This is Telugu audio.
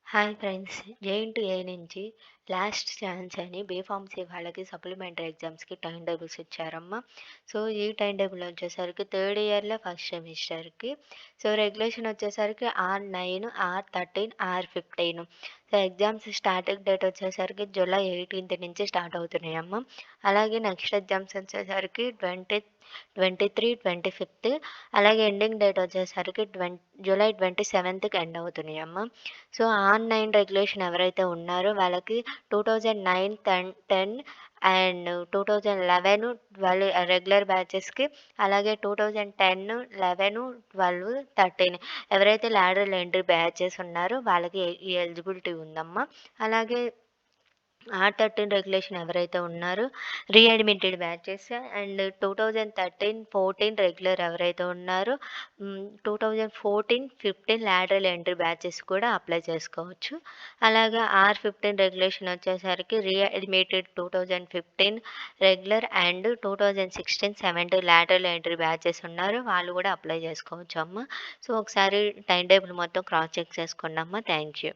Hi friends. జేఎన్‌టీయూ నుంచి లాస్ట్ ఛాన్స్ అని బీఫార్మసీ వాళ్ళకి సప్లిమెంటరీ ఎగ్జామ్స్‌కి టైమ్ టేబుల్స్ ఇచ్చారమ్మా. సో, ఈ టైమ్ టేబుల్ వచ్చేసరికి థర్డ్ ఇయర్‌లో ఫస్ట్ సెమిస్టర్‌కి. సో, రెగ్యులేషన్ వచ్చేసరికి R9, R13, R15. So, exams starting date వచ్చేసరికి జూలై 18 నుంచి స్టార్ట్ అవుతున్నాయమ్మా. అలాగే నెక్స్ట్ ఎగ్జామ్స్ వచ్చేసరికి 23, 25. అలాగే ఎండింగ్ డేట్ వచ్చేసరికి జూలై 27కి ఎండ్ అవుతున్నాయమ్మా. సో, ఆన్-9 రెగ్యులేషన్ ఎవరైతే ఉన్నారో వాళ్ళకి 2009, 10 అండ్ 2011, 12 రెగ్యులర్ బ్యాచెస్‌కి, అలాగే 2010, 11, 12, 13 ఎవరైతే లాటరల్ ఎంట్రీ బ్యాచెస్ ఉన్నారో వాళ్ళకి ఈ ఎలిజిబిలిటీ ఉందమ్మా. అలాగే R13 రెగ్యులేషన్ ఎవరైతే ఉన్నారో రీఅడ్మిటెడ్ బ్యాచెస్ అండ్ 2013, 14 రెగ్యులర్ ఎవరైతే ఉన్నారో 2014, 15 లాటరల్ ఎంట్రీ బ్యాచెస్ కూడా అప్లై చేసుకోవచ్చు. అలాగా R15 రెగ్యులేషన్ వచ్చేసరికి readmitted 2015 regular and 2016, 17 lateral entry batches ఉన్నారు. వాళ్ళు కూడా అప్లై చేసుకోవచ్చమ్మా. సో, ఒకసారి టైమ్ టేబుల్ మొత్తం క్రాస్ చెక్ చేసుకోండమ్మా. Thank you.